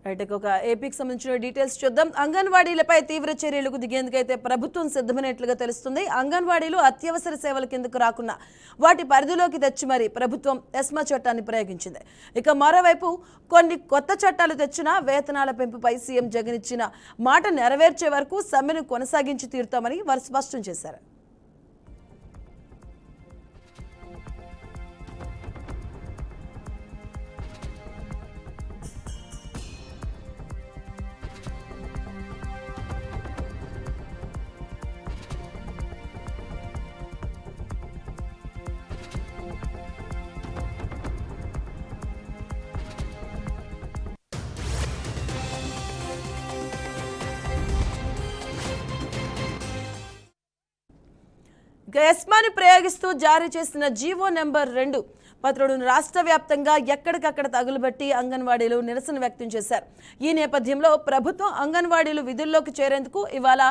Right ఒక ఏపీకి సంబంధించిన డీటెయిల్స్ చూద్దాం. అంగన్వాడీలపై తీవ్ర చర్యలకు దిగేందుకైతే ప్రభుత్వం సిద్ధమైనట్లుగా తెలుస్తుంది. అంగన్వాడీలు అత్యవసర సేవల కిందకు రాకుండా వాటి పరిధిలోకి తెచ్చి మరి ప్రభుత్వం ఎస్మా చట్టాన్ని ప్రయోగించింది. ఇక మరోవైపు కొన్ని కొత్త చట్టాలు తెచ్చినా వేతనాల పెంపుపై సీఎం జగన్ ఇచ్చిన మాట నెరవేర్చే వరకు సమ్మెను కొనసాగించి తీరుతామని వారు స్పష్టం చేశారు. ఎస్మాని ప్రయోగిస్తూ జారీ చేసిన జీవో నెంబర్ 2 పత్రుడును రాష్ట్ర వ్యాప్తంగా ఎక్కడికక్కడ తగులుబట్టి అంగన్వాడీలు నిరసన వ్యక్తం చేశారు. ఈ నేపథ్యంలో ప్రభుత్వం అంగన్వాడీలు విధుల్లోకి చేరేందుకు ఇవాళ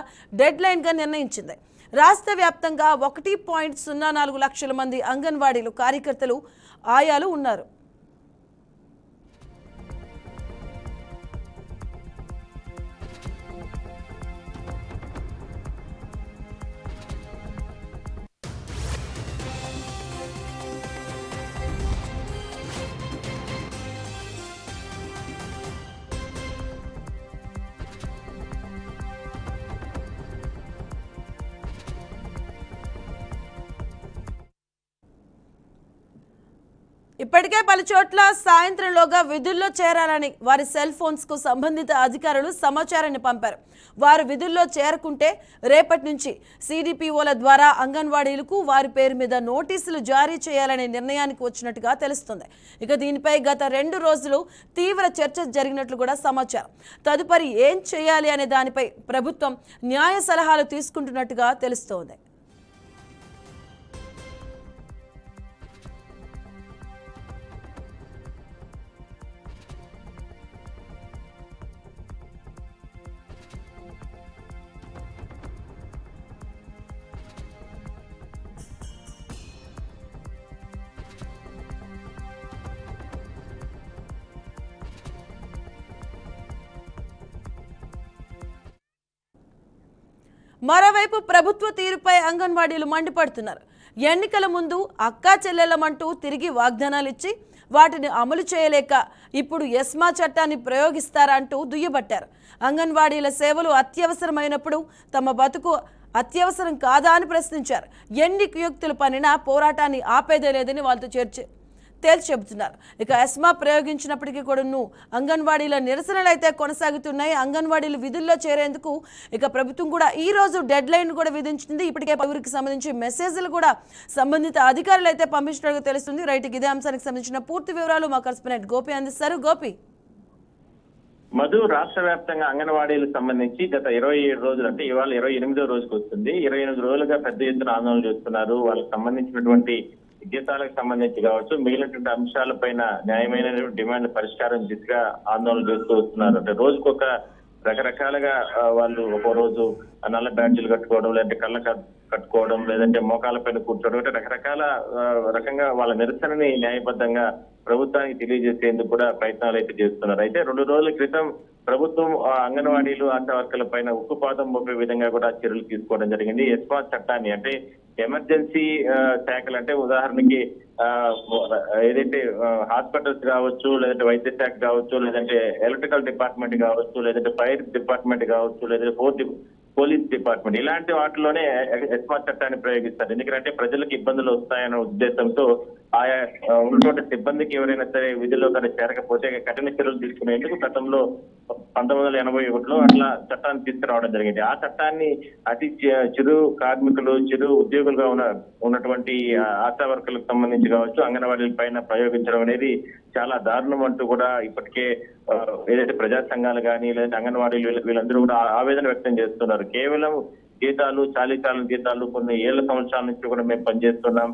డెడ్ లైన్గా నిర్ణయించింది. రాష్ట్ర వ్యాప్తంగా 1.04 లక్షల మంది అంగన్వాడీలు కార్యకర్తలు ఆయాలు ఉన్నారు. ఇప్పటికే పలుచోట్ల సాయంత్రంలోగా విధుల్లో చేరాలని వారి సెల్ ఫోన్స్కు సంబంధిత అధికారులు సమాచారాన్ని పంపారు. వారు విధుల్లో చేరకుంటే రేపటి నుంచి సిడిపిఓల ద్వారా అంగన్వాడీలకు వారి పేరు మీద నోటీసులు జారీ చేయాలనే నిర్ణయానికి వచ్చినట్టుగా తెలుస్తుంది. ఇక దీనిపై గత 2 రోజులు తీవ్ర చర్చ జరిగినట్లు కూడా సమాచారం. తదుపరి ఏం చేయాలి అనే దానిపై ప్రభుత్వం న్యాయ సలహాలు తీసుకుంటున్నట్టుగా తెలుస్తోంది. మరోవైపు ప్రభుత్వ తీరుపై అంగన్వాడీలు మండిపడుతున్నారు. ఎన్నికల ముందు అక్కా చెల్లెలమంటూ తిరిగి వాగ్దానాలు ఇచ్చి వాటిని అమలు చేయలేక ఇప్పుడు ఎస్మా చట్టాన్ని ప్రయోగిస్తారా అంటూ దుయ్యబట్టారు. అంగన్వాడీల సేవలు అత్యవసరమైనప్పుడు తమ బతుకు అత్యవసరం కాదా అని ప్రశ్నించారు. ఎన్ని కుయుక్తులు పనినా పోరాటాన్ని ఆపేదే లేదని వాళ్ళతో తేల్చి చెబుతున్నారు. ఇక ఎస్మా ప్రయోగించినప్పటికీ కూడా అంగన్వాడీల నిరసనలు అయితే కొనసాగుతున్నాయి. అంగన్వాడీలు విధుల్లో చేరేందుకు ఇక ప్రభుత్వం కూడా ఈ రోజు డెడ్ లైన్ కూడా విధించింది. ఇప్పటికే పౌరుకి సంబంధించి మెసేజ్లు కూడా సంబంధిత అధికారులు అయితే పంపించినట్టుగా తెలుస్తుంది. రైట్, ఇదే అంశానికి సంబంధించిన పూర్తి వివరాలు మా కరెస్పాండెంట్ గోపి అందిస్తారు. గోపి, మధు, రాష్ట్ర వ్యాప్తంగా అంగన్వాడీలకు సంబంధించి గత 27 రోజులు అంటే ఇవాళ 28వ రోజుకు వస్తుంది. 28 రోజులుగా పెద్ద ఎత్తున ఆందోళన చేస్తున్నారు. వాళ్ళకి సంబంధించినటువంటి జీతాలకు సంబంధించి కావచ్చు, మిగిలినటువంటి అంశాలపైన న్యాయమైన డిమాండ్ పరిష్కారం దిశగా ఆందోళన చేస్తూ వస్తున్నారు. అంటే రోజుకొక రకరకాలుగా వాళ్ళు ఒక్కో రోజు నల్ల బ్యాడ్జీలు కట్టుకోవడం, లేదంటే కళ్ళ కట్టుకోవడం, లేదంటే మోకాల పైన కూర్చోవడం, అంటే రకంగా వాళ్ళ నిరసనని న్యాయబద్ధంగా ప్రభుత్వానికి తెలియజేసేందుకు కూడా ప్రయత్నాలు అయితే చేస్తున్నారు. అయితే 2 రోజుల క్రితం ప్రభుత్వం అంగన్వాడీలు, ఆశా వర్కర్ల పైన ఉక్కుపాదం మోపే విధంగా కూడా చర్యలు తీసుకోవడం జరిగింది. ఎస్మా చట్టాన్ని అంటే ఎమర్జెన్సీ శాఖలు అంటే ఉదాహరణకి ఏదైతే హాస్పిటల్స్ కావచ్చు, లేదంటే వైద్య శాఖ కావచ్చు, లేదంటే ఎలక్ట్రికల్ డిపార్ట్మెంట్ కావచ్చు, లేదంటే ఫైర్ డిపార్ట్మెంట్ కావచ్చు, లేదంటే పోలీస్ డిపార్ట్మెంట్, ఇలాంటి వాటిలోనే ఎస్మా చట్టాన్ని ప్రయోగిస్తారు. ఎందుకంటే ప్రజలకు ఇబ్బందులు వస్తాయన్న ఉద్దేశంతో ఆయా ఉన్నటువంటి సిబ్బందికి ఎవరైనా సరే విధుల్లో కానీ చేరకపోతే కఠిన చర్యలు తీసుకునేందుకు గతంలో 1981లో అట్లా చట్టాన్ని తీసుకురావడం జరిగింది. ఆ చట్టాన్ని అతి చిరు కార్మికులు, చిరు ఉద్యోగులుగా ఉన్నటువంటి ఆశా వర్కర్లకు సంబంధించి కావచ్చు, అంగన్వాడీల పైన ప్రయోగించడం అనేది చాలా దారుణం అంటూ కూడా ఇప్పటికే ఏదైతే ప్రజా సంఘాలు కానీ లేదంటే అంగన్వాడీలు వీళ్ళందరూ కూడా ఆవేదన వ్యక్తం చేస్తున్నారు. కేవలం జీతాలు, చాలీచాలని జీతాలు కొన్ని ఏళ్ల సంవత్సరాల నుంచి కూడా మేము పనిచేస్తున్నాం,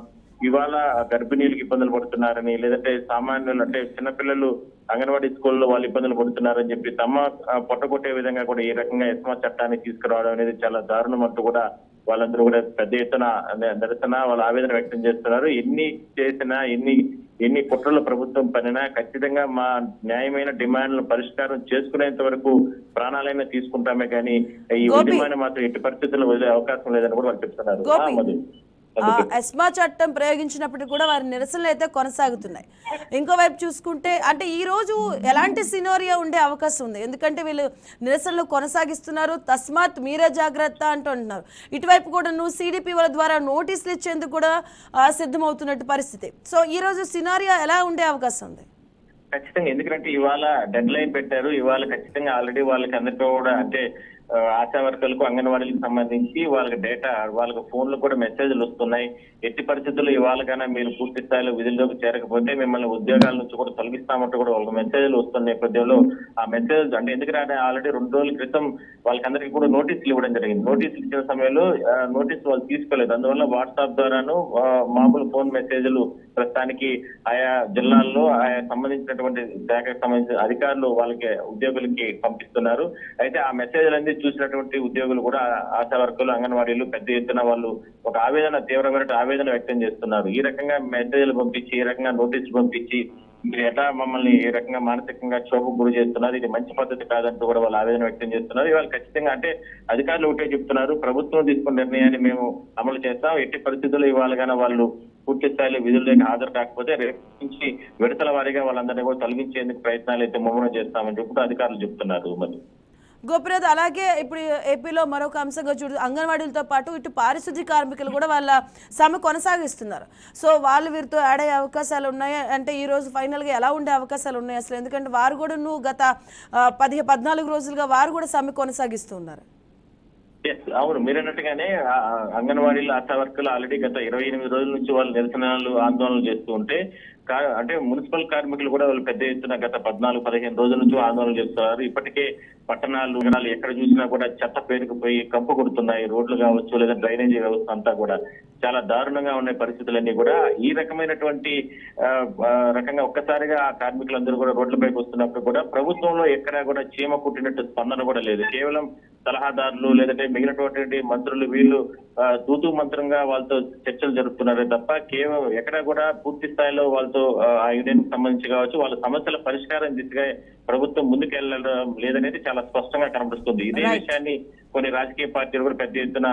ఇవాళ గర్భిణీలకు ఇబ్బందులు పడుతున్నారని, లేదంటే సామాన్యులు అంటే చిన్నపిల్లలు అంగన్వాడీ స్కూల్లో వాళ్ళు ఇబ్బందులు పడుతున్నారని చెప్పి తమ పొట్టగొట్టే విధంగా కూడా ఈ రకంగా ఎస్మా చట్టాన్ని తీసుకురావడం అనేది చాలా దారుణం అంటూ కూడా వాళ్ళందరూ కూడా పెద్ద ఎత్తున నిరసన, వాళ్ళ ఆవేదన వ్యక్తం చేస్తున్నారు. ఎన్ని చేసినా, ఎన్ని ఎన్ని కుట్రలు ప్రభుత్వం పనినా ఖచ్చితంగా మా న్యాయమైన డిమాండ్లను పరిష్కారం చేసుకునేంత వరకు ప్రాణాలైనా తీసుకుంటామే కానీ ఈ గోపి. ఉద్యమాన్ని మాత్రం ఎట్టి పరిస్థితుల్లో వదిలే అవకాశం లేదని కూడా వాళ్ళు చెప్తున్నారు. గోపి. మధు. ఎస్మా చట్టం ప్రయోగించినప్పటికీ కూడా వారి నిరసనలు అయితే కొనసాగుతున్నాయి. ఇంకోవైపు చూసుకుంటే అంటే ఈ రోజు ఎలాంటి సినోరియా ఉండే అవకాశం ఉంది? ఎందుకంటే వీళ్ళు నిరసనలు కొనసాగిస్తున్నారు, తస్మాత్ మీరే జాగ్రత్త అంటున్నారు. ఇటువైపు కూడా నువ్వు సిడిపి వాళ్ళ ద్వారా నోటీసులు ఇచ్చేందుకు కూడా సిద్ధమవుతున్నట్టు పరిస్థితి. సో ఈ రోజు సినారియా ఎలా ఉండే అవకాశం ఉంది? ఖచ్చితంగా, ఎందుకంటే ఇవాళ డెడ్ లైన్ పెట్టారు. ఇవాళ ఖచ్చితంగా ఆల్రెడీ వాళ్ళకి అందరికీ కూడా అంటే ఆశా వర్కర్లకు అంగన్వాడీలకు సంబంధించి వాళ్ళకి డేటా, వాళ్ళకి ఫోన్లు కూడా మెసేజ్లు వస్తున్నాయి. ఎట్టి పరిస్థితుల్లో ఇవాళకైనా మీరు పూర్తి స్థాయిలో విధుల్లోకి చేరకపోతే మిమ్మల్ని ఉద్యోగాల నుంచి కూడా తొలగిస్తామంటూ కూడా వాళ్ళకి మెసేజ్లు వస్తున్న నేపథ్యంలో ఆ మెసేజ్ అంటే ఎందుకంటే ఆల్రెడీ 2 రోజుల క్రితం వాళ్ళకందరికీ కూడా నోటీసులు ఇవ్వడం జరిగింది. నోటీసులు ఇచ్చిన సమయంలో నోటీసులు వాళ్ళు తీసుకోలేదు. అందువల్ల వాట్సాప్ ద్వారాను మామూలు ఫోన్ మెసేజ్లు ప్రస్తుతానికి ఆయా జిల్లాల్లో ఆయా సంబంధించినటువంటి శాఖకు సంబంధించిన అధికారులు వాళ్ళకి ఉద్యోగులకి పంపిస్తున్నారు. అయితే ఆ మెసేజ్లన్నీ చూసినటువంటి ఉద్యోగులు కూడా ఆశా వర్కర్లు, అంగన్వాడీలు పెద్ద ఎత్తున వాళ్ళు ఒక తీవ్రమైన ఆవేదన వ్యక్తం చేస్తున్నారు. ఈ రకంగా మెసేజ్లు పంపించి, ఈ రకంగా నోటీసులు పంపించి మీరు ఎట్లా మమ్మల్ని ఈ రకంగా మానసికంగా క్షోభకు గురి చేస్తున్నారు, ఇది మంచి పద్ధతి కాదంటూ కూడా వాళ్ళు ఆవేదన వ్యక్తం చేస్తున్నారు. ఇవాళ ఖచ్చితంగా అంటే అధికారులు ఒకటే చెప్తున్నారు, ప్రభుత్వం తీసుకున్న నిర్ణయాన్ని మేము అమలు చేస్తాం. ఎట్టి పరిస్థితుల్లో ఇవాళగానే వాళ్ళు పూర్తి స్థాయిలో విధుల్లోకి హాజరు కాకపోతే రేపు నుంచి విడతల వారీగా వాళ్ళందరినీ కూడా తొలగించేందుకు ప్రయత్నాలు అయితే ముమ్మరం చేస్తామని చెప్పి అధికారులు చెప్తున్నారు. మరి గోపినాథ్, అలాగే ఇప్పుడు ఏపీలో మరొక అంశంగా అంగన్వాడీలతో పాటు ఇటు పారిశుద్ధ్య కార్మికులు కూడా వాళ్ళ సమ్మె కొనసాగిస్తున్నారు. సో వాళ్ళు వీరితో యాడ్ అయ్యే అవకాశాలు ఉన్నాయి అంటే ఈ రోజు ఫైనల్గా ఎలా ఉండే అవకాశాలు ఉన్నాయి అసలు? ఎందుకంటే వారు కూడా గత 14 రోజులుగా వారు కూడా సమ్మె కొనసాగిస్తున్నారు. అవును, మీరన్నట్టుగానే అంగన్వాడీలు, ఆశా వర్కర్లు ఆల్రెడీ గత 28 రోజుల నుంచి వాళ్ళు నిరసనలు, ఆందోళనలు చేస్తూ ఉంటే అంటే మున్సిపల్ కార్మికులు కూడా వాళ్ళు పెద్ద ఎత్తున గత 14-15 రోజుల నుంచి ఆందోళన చేస్తున్నారు. ఇప్పటికే పట్టణాలు, నగరాలు ఎక్కడ చూసినా కూడా చెత్త పేరుకుపోయి కంపు కొడుతున్నాయి. రోడ్లు కావచ్చు లేదా డ్రైనేజీ వ్యవస్థ అంతా కూడా చాలా దారుణంగా ఉన్న పరిస్థితులన్నీ కూడా ఈ రకమైనటువంటి రకంగా ఒక్కసారిగా ఆ కార్మికులందరూ కూడా రోడ్లపైకి వస్తున్నప్పుడు కూడా ప్రభుత్వంలో ఎక్కడా కూడా చీమ పుట్టినట్టు స్పందన కూడా లేదు. కేవలం సలహాదారులు లేదంటే మిగిలినటువంటి మంత్రులు వీళ్ళు తూతూ మంత్రంగా వాళ్ళతో చర్చలు జరుపుతున్నారే తప్ప కేవలం ఎక్కడా కూడా పూర్తి స్థాయిలో వాళ్ళతో ఆ యూనియన్ సంబంధించి కావచ్చు వాళ్ళ సమస్యల పరిష్కారం దిశగా ప్రభుత్వం ముందుకెళ్లడం లేదనేది చాలా స్పష్టంగా కనబడుతుంది. ఇదే విషయాన్ని కొన్ని రాజకీయ పార్టీలు కూడా పెద్ద ఎత్తున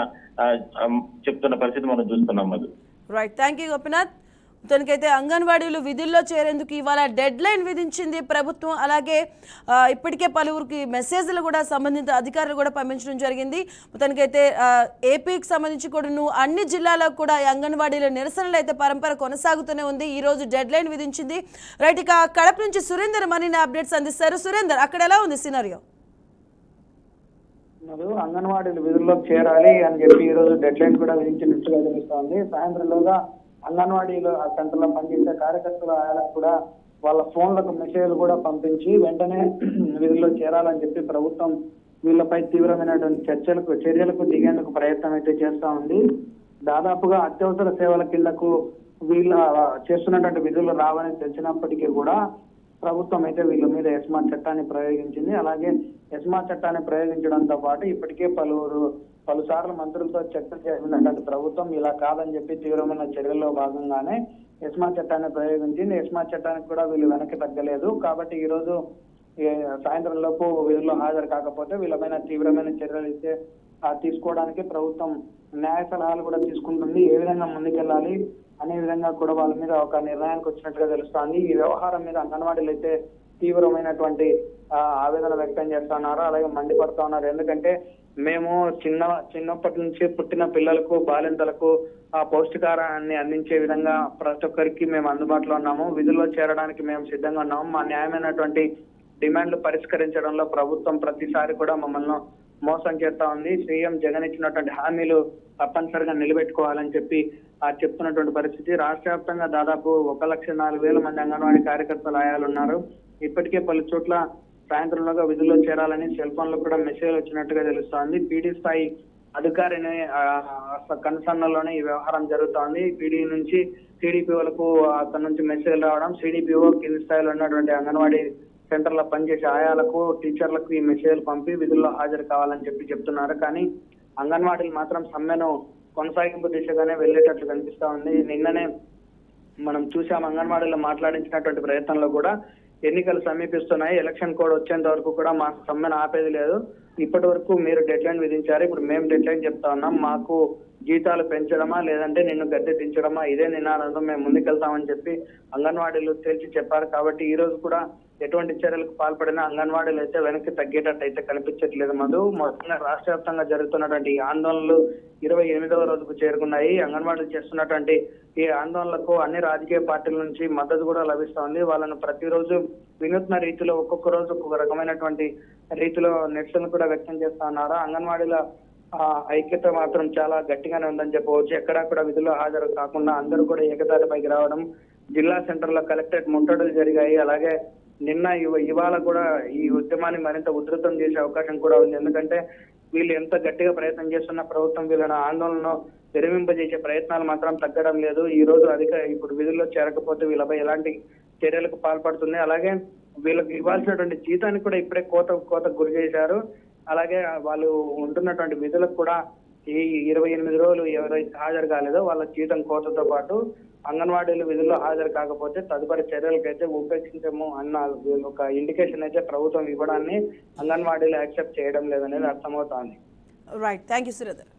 చెప్తున్న పరిస్థితి మనం చూస్తున్నాం. అది రైట్, థ్యాంక్ యూ గోపినాథ్. తనకైతే అంగన్వాడీలు విధుల్లో చేరేందుకు ఇవాళ డెడ్ లైన్ విధించింది ప్రభుత్వం. అలాగే ఇప్పటికే పలువురికి మెసేజ్లు కూడా సంబంధిత అధికారులు కూడా పంపించడం జరిగింది. తనకైతే ఏపీకి సంబంధించి కూడా అన్ని జిల్లాలకు కూడా అంగన్వాడీల నిరసనలు అయితే పరంపర కొనసాగుతూనే ఉంది. ఈ రోజు డెడ్ లైన్ విధించింది. రైట్, ఇక కడప నుంచి సురేందర్ మరిన్ని అప్డేట్స్ అందిస్తారు. సురేందర్, అక్కడ ఎలా ఉంది సినారియో? అంగన్వాడీలు విధుల్లోకి చేరాలి అని చెప్పి ఈ రోజు డెడ్ లైన్ కూడా విధించినట్టుగా తెలుస్తోంది. సాయంత్రంలోగా అంగన్వాడీలు ఆ సెంటర్ లో పనిచేసే కార్యకర్తల ఆయనకు కూడా వాళ్ళ ఫోన్లకు మెసేజ్లు కూడా పంపించి వెంటనే విధుల్లో చేరాలని చెప్పి ప్రభుత్వం వీళ్ళపై తీవ్రమైనటువంటి చర్యలకు దిగేందుకు ప్రయత్నం అయితే చేస్తా ఉంది. దాదాపుగా అత్యవసర సేవల కిందకు వీళ్ళ చేస్తున్నటువంటి విధులు రావని తెలిసినప్పటికీ కూడా ప్రభుత్వం అయితే వీళ్ళ మీద ఎస్మా చట్టాన్ని ప్రయోగించింది. అలాగే ఎస్మా చట్టాన్ని ప్రయోగించడంతో పాటు ఇప్పటికే పలుసార్లు మంత్రులతో చర్చలు చేసినటువంటి ప్రభుత్వం ఇలా కాదని చెప్పి తీవ్రమైన చర్యల్లో భాగంగానే ఎస్మా చట్టాన్ని ప్రయోగించింది. ఎస్మా చట్టానికి కూడా వీళ్ళు వెనక్కి తగ్గలేదు. కాబట్టి ఈ రోజు సాయంత్రం లోపు విధుల్లో హాజరు కాకపోతే వీళ్ళపైన తీవ్రమైన చర్యలు అయితే తీసుకోవడానికి ప్రభుత్వం న్యాయ సలహాలు కూడా తీసుకుంటుంది. ఏ విధంగా ముందుకెళ్లాలి అనే విధంగా కూడా వాళ్ళ మీద ఒక నిర్ణయానికి వచ్చినట్టుగా తెలుస్తోంది. ఈ వ్యవహారం మీద అంగన్వాడీలు అయితే తీవ్రమైనటువంటి ఆవేదన వ్యక్తం చేస్తున్నారు, అలాగే మండిపడుతూ ఉన్నారు. ఎందుకంటే మేము చిన్నప్పటి నుంచి పుట్టిన పిల్లలకు, బాలింతలకు ఆ పౌష్టికారాన్ని అందించే విధంగా ప్రతి ఒక్కరికి మేము అందుబాటులో ఉన్నాము. విధుల్లో చేరడానికి మేము సిద్ధంగా ఉన్నాము. మా న్యాయమైనటువంటి డిమాండ్లు పరిష్కరించడంలో ప్రభుత్వం ప్రతిసారి కూడా మమ్మల్ని మోసం చేస్తా ఉంది. సీఎం జగన్ ఇచ్చినటువంటి హామీలు తప్పనిసరిగా నిలబెట్టుకోవాలని చెప్పి చెప్తున్నటువంటి పరిస్థితి. రాష్ట్ర వ్యాప్తంగా దాదాపు 1,04,000 మంది అంగన్వాడీ కార్యకర్తలు ఆయాలున్నారు. ఇప్పటికే పలు చోట్ల సాయంత్రంలోగా విధుల్లో చేరాలని సెల్ ఫోన్ లో కూడా మెసేజ్ వచ్చినట్టుగా తెలుస్తోంది. పీడీ స్థాయి అధికారిని కన్సర్న్లోనే ఈ వ్యవహారం జరుగుతోంది. పీడీ నుంచి సిడిపిఓలకు అక్కడ నుంచి మెసేజ్ రావడం, సిడిపిఓ కింది స్థాయిలో ఉన్నటువంటి అంగన్వాడీ సెంటర్లో పనిచేసే ఆయాలకు, టీచర్లకు ఈ మెసేజ్ పంపి విధుల్లో హాజరు కావాలని చెప్తున్నారు. కానీ అంగన్వాడీలు మాత్రం సమ్మెను కొనసాగింపు దిశగానే వెళ్లేటట్లు కనిపిస్తా ఉంది. నిన్ననే మనం చూసాం. అంగన్వాడీలో మాట్లాడించినటువంటి ప్రయత్నంలో కూడా ఎన్నికలు సమీపిస్తున్నాయి, ఎలక్షన్ కోడ్ వచ్చేంత వరకు కూడా మా సమ్మెను ఆపేది లేదు, ఇప్పటి వరకు మీరు డెడ్ లైన్ విధించారు, ఇప్పుడు మేము డెడ్ లైన్ చెప్తా ఉన్నాం, మాకు జీతాలు పెంచడమా లేదంటే నిన్ను గద్దె దించడమా ఇదే నినాదంతో మేము ముందుకెళ్తామని చెప్పి అంగన్వాడీలు తేల్చి చెప్పారు. కాబట్టి ఈ రోజు కూడా ఎటువంటి చర్యలకు పాల్పడినా అంగన్వాడీలు అయితే వెనక్కి తగ్గేటట్టు అయితే కనిపించట్లేదు మధు. మొత్తంగా రాష్ట్ర వ్యాప్తంగా జరుగుతున్నటువంటి ఈ ఆందోళనలు 28వ రోజుకు చేరుకున్నాయి. అంగన్వాడీలు చేస్తున్నటువంటి ఈ ఆందోళనలకు అన్ని రాజకీయ పార్టీల నుంచి మద్దతు కూడా లభిస్తోంది. వాళ్ళను ప్రతిరోజు వినూత్న రీతిలో ఒక్కొక్క రోజు ఒక్కొక్క రకమైనటువంటి రీతిలో నిరసన కూడా వ్యక్తం చేస్తా ఉన్నారు. అంగన్వాడీల ఐక్యత మాత్రం చాలా గట్టిగానే ఉందని చెప్పవచ్చు. ఎక్కడా కూడా విధుల్లో హాజరు కాకుండా అందరూ కూడా ఏకతాటిపైకి రావడం, జిల్లా సెంటర్లో కలెక్టరేట్ ముట్టడులు జరిగాయి. అలాగే నిన్న ఇవాళ కూడా ఈ ఉద్యమాన్ని మరింత ఉధృతం చేసే అవకాశం కూడా ఉంది. ఎందుకంటే వీళ్ళు ఎంత గట్టిగా ప్రయత్నం చేస్తున్న ప్రభుత్వం వీళ్ళని ఆందోళనను విరమింపజేసే ప్రయత్నాలు మాత్రం తగ్గడం లేదు. ఈ రోజు ఇప్పుడు విధుల్లో చేరకపోతే వీళ్ళపై ఎలాంటి చర్యలకు పాల్పడుతుంది. అలాగే వీళ్ళకి ఇవ్వాల్సినటువంటి జీతానికి కూడా ఇప్పుడే కోతకు గురి చేశారు. అలాగే వాళ్ళు ఉంటున్నటువంటి విధులకు కూడా ఈ 28 రోజులు ఎవరైతే హాజరు కాలేదో వాళ్ళ జీతం కోతతో పాటు అంగన్వాడీలు విధుల్లో హాజరు కాకపోతే తదుపరి చర్యలకైతే ఉపేక్షించము అన్న ఒక ఇండికేషన్ అయితే ప్రభుత్వం ఇవ్వడాన్ని అంగన్వాడీలు యాక్సెప్ట్ చేయడం లేదనేది అర్థమవుతోంది. Right, thank you Surender.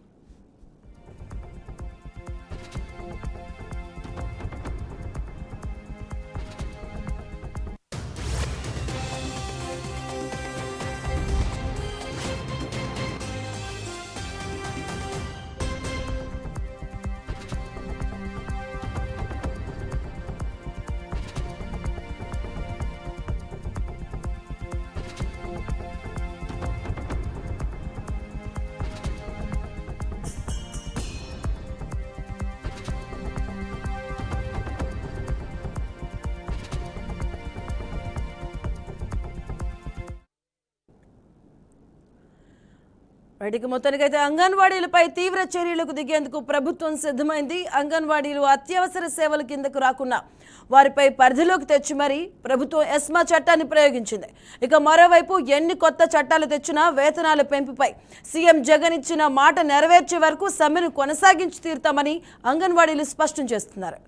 రైట్కి మొత్తానికైతే అంగన్వాడీలపై తీవ్ర చర్యలకు దిగేందుకు ప్రభుత్వం సిద్ధమైంది. అంగన్వాడీలు అత్యవసర సేవల కిందకు రాకుండా వారిపై పరిధిలోకి తెచ్చి మరీ ప్రభుత్వం ఎస్మా చట్టాన్ని ప్రయోగించింది. ఇక మరోవైపు ఎన్ని కొత్త చట్టాలు తెచ్చినా వేతనాల పెంపుపై సీఎం జగన్ ఇచ్చిన మాట నెరవేర్చే వరకు సమ్మెను కొనసాగించి తీరుతామని అంగన్వాడీలు స్పష్టం చేస్తున్నారు.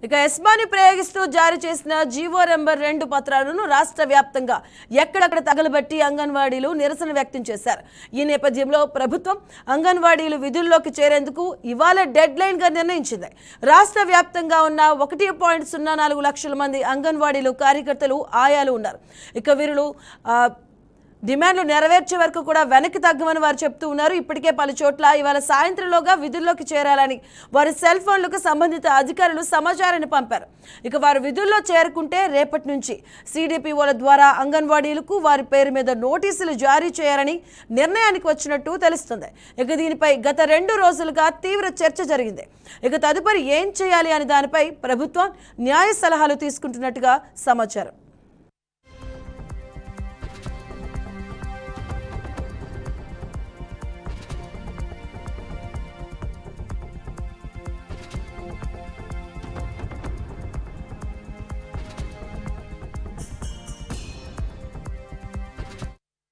ఇక ఎస్మాని ప్రయోగిస్తూ జారీ చేసిన జీవో నెంబర్ 2 పత్రాలను రాష్ట్ర వ్యాప్తంగా ఎక్కడెక్కడ తగలబెట్టి అంగన్వాడీలు నిరసన వ్యక్తం చేశారు. ఈ నేపథ్యంలో ప్రభుత్వం అంగన్వాడీలు విధుల్లోకి చేరేందుకు ఇవాళ డెడ్ లైన్ గా నిర్ణయించింది. రాష్ట్ర వ్యాప్తంగా ఉన్న 1.04 లక్షల మంది అంగన్వాడీలు కార్యకర్తలు ఆయాలు ఉన్నారు. ఇక వీరు డిమాండ్లు నెరవేర్చే వరకు కూడా వెనక్కి తగ్గమని వారు చెప్తూ ఉన్నారు. ఇప్పటికే పలు చోట్ల ఇవాళ సాయంత్రంలోగా విధుల్లోకి చేరాలని వారి సెల్ ఫోన్లకు సంబంధిత అధికారులు సమాచారాన్ని పంపారు. ఇక వారు విధుల్లో చేరుకుంటే రేపటి నుంచి సిడిపిఓల ద్వారా అంగన్వాడీలకు వారి పేరు మీద నోటీసులు జారీ చేయాలని నిర్ణయానికి వచ్చినట్టు తెలుస్తుంది. ఇక దీనిపై గత 2 రోజులుగా తీవ్ర చర్చ జరిగింది. ఇక తదుపరి ఏం చేయాలి అనే దానిపై ప్రభుత్వం న్యాయ సలహాలు తీసుకుంటున్నట్టుగా సమాచారం.